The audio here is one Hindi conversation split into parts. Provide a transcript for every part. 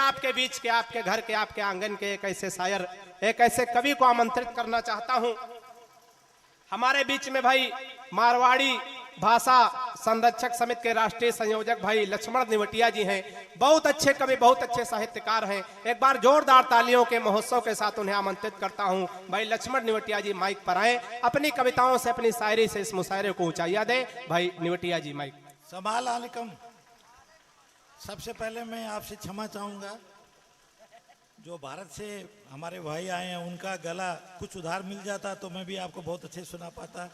आपके बीच के, आपके घर के, आपके आंगन के एक ऐसे शायर, एक ऐसे कवि को आमंत्रित करना चाहता हूं। हमारे बीच में भाई मारवाड़ी भाषा संरक्षक समिति के राष्ट्रीय संयोजक भाई लक्ष्मण निवटिया जी हैं। बहुत अच्छे कवि, बहुत अच्छे साहित्यकार हैं। एक बार जोरदार तालियों के महोत्सव के साथ उन्हें आमंत्रित करता हूं। भाई लक्ष्मण निवटिया जी माइक पर आए, अपनी कविताओं से, अपनी शायरी से इस मुशायरे को ऊंचाइयां दे। भाई निवटिया जी माइक। समाल अलैकुम। सबसे पहले मैं आपसे क्षमा चाहूँगा, जो भारत से हमारे भाई आए हैं उनका गला कुछ उधार मिल जाता तो मैं भी आपको बहुत अच्छे सुना पाता।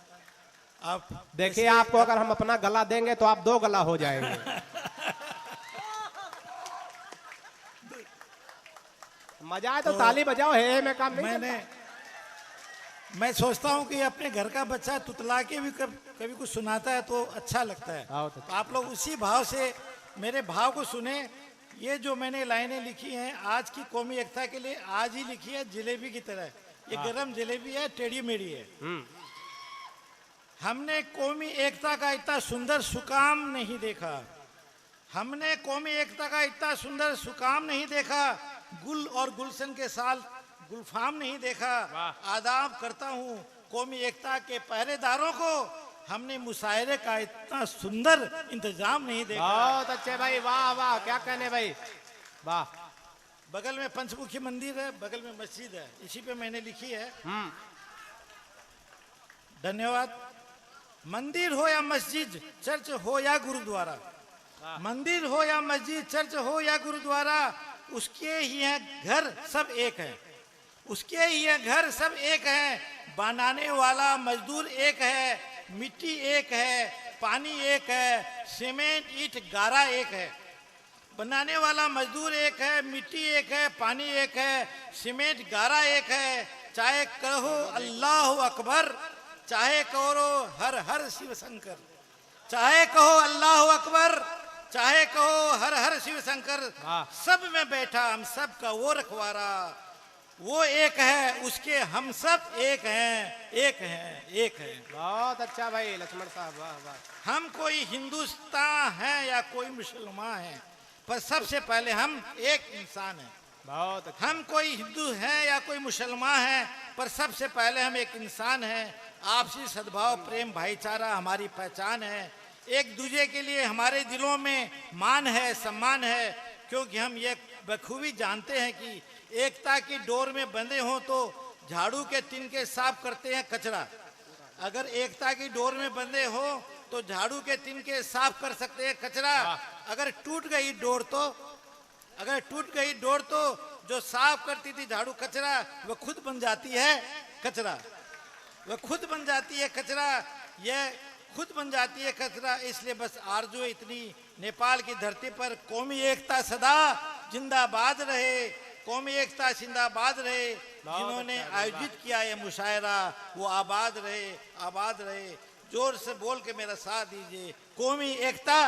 आप देखिए, आपको अगर हम अपना गला देंगे तो आप 2 गला हो जाएंगे। मजा आए तो ताली बजाओ, है मैं काम नहीं। मैं सोचता हूँ कि अपने घर का बच्चा तुतला के भी कभी कुछ सुनाता है तो अच्छा लगता है। तो आप लोग उसी भाव से मेरे भाव को सुने। ये जो मैंने लाइनें लिखी हैं आज की कौमी एकता के लिए, आज ही लिखी है जलेबी की तरह। ये गरम जलेबी है, टेढ़ी मेढ़ी है। हमने कौमी एकता का इतना सुंदर सुकाम नहीं देखा, हमने कौमी एकता का इतना सुंदर सुकाम नहीं देखा, गुल और गुलशन के साथ गुलफाम नहीं देखा। आदाब करता हूँ कौमी एकता के पहरेदारों को, हमने मुशायरे का इतना सुंदर इंतजाम नहीं देखा। बहुत अच्छे भाई, वाह वाह, क्या कहने भाई, वाह। बगल में पंचमुखी मंदिर है, बगल में मस्जिद है, इसी पे मैंने लिखी है। धन्यवाद। मंदिर हो या मस्जिद, चर्च हो या गुरुद्वारा, मंदिर हो या मस्जिद, चर्च हो या गुरुद्वारा, उसके ही हैं घर सब एक है, उसके ही हैं घर सब एक है। बनाने वाला मजदूर एक है, मिट्टी एक है, पानी एक है, सीमेंट ईंट गारा एक है। बनाने वाला मजदूर एक है, मिट्टी एक है, पानी एक है, सीमेंट गारा एक है। चाहे कहो अल्लाह अकबर, चाहे कहो हर हर शिव शंकर, चाहे कहो अल्लाह अकबर, चाहे कहो हर हर शिव शंकर, सब में बैठा हम सब का वो रखवारा, वो एक है, उसके हम सब एक हैं, एक हैं, एक हैं। बहुत अच्छा भाई लक्ष्मण साहब, वाह वाह। हम कोई हिंदुस्तान है या कोई मुसलमान है, पर सबसे पहले हम एक इंसान हैं। बहुत अच्छा। हम कोई हिंदू हैं या कोई मुसलमान हैं, पर सबसे पहले हम एक इंसान हैं। आपसी सद्भाव, प्रेम, भाईचारा हमारी पहचान है। एक दूसरे के लिए हमारे दिलों में मान है, सम्मान है, क्योंकि हम ये बखूबी जानते हैं कि एकता की डोर में बंधे हों तो झाड़ू के तिनके साफ करते हैं कचरा। अगर एकता की डोर में बंधे हो तो झाड़ू के तिनके साफ कर सकते हैं कचरा। अगर टूट गई डोर तो, अगर टूट गई डोर तो जो साफ करती थी झाड़ू कचरा, वह खुद बन जाती है कचरा, वह खुद बन जाती है कचरा, यह खुद बन जाती है कचरा। इसलिए बस आरज़ू इतनी, नेपाल की धरती पर कौमी एकता सदा जिंदाबाद रहे, कौमी एकता जिंदाबाद रहे। जिन्होंने आयोजित किया ये मुशायरा वो आबाद रहे, आबाद रहे। जोर से बोल के मेरा साथ दीजिए, कौमी एकता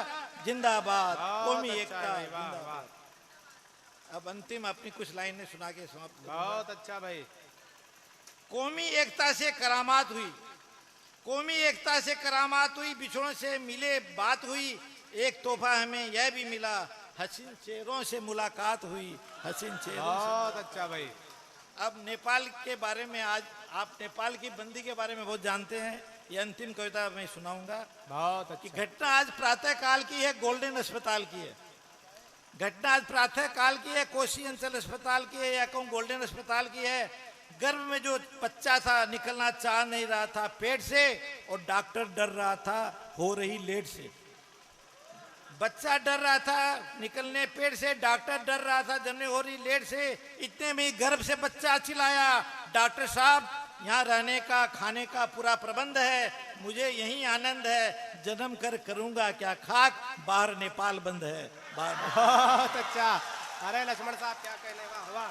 जिंदाबाद, कौमी एकता जिंदाबाद। अब अंतिम अपनी कुछ लाइनें सुना के समाप्त। बहुत अच्छा भाई। कौमी एकता से करामात हुई, कौमी एकता से करामात हुई, बिछड़ों से मिले बात हुई। एक तोहफा हमें यह भी मिला, हसीन चेहरों से मुलाकात हुई, हसीन चेहरों से। बहुत अच्छा भाई। अब नेपाल के बारे में, आज आप नेपाल की बंदी के बारे में बहुत जानते हैं। ये अंतिम कविता मैं सुनाऊंगा। बहुत अच्छी घटना आज प्रातः काल की है, गोल्डन अस्पताल की है। घटना आज प्रातः काल की है, कोसी अंचल अस्पताल की है या कहूँ गोल्डन अस्पताल की है। गर्भ में जो बच्चा था निकलना चाह नहीं रहा था पेट से, और डॉक्टर डर रहा था हो रही लेट से। बच्चा डर रहा था निकलने पेट से, डॉक्टर डर रहा था जन्म हो रही लेट से। इतने में गर्भ से बच्चा चिल्लाया, डॉक्टर साहब यहाँ रहने का खाने का पूरा प्रबंध है, मुझे यही आनंद है, जन्म कर करूंगा क्या खाक, बाहर नेपाल बंद है, बाहर। बहुत अच्छा। अरे लक्ष्मण साहब क्या कहने, वाह वाह।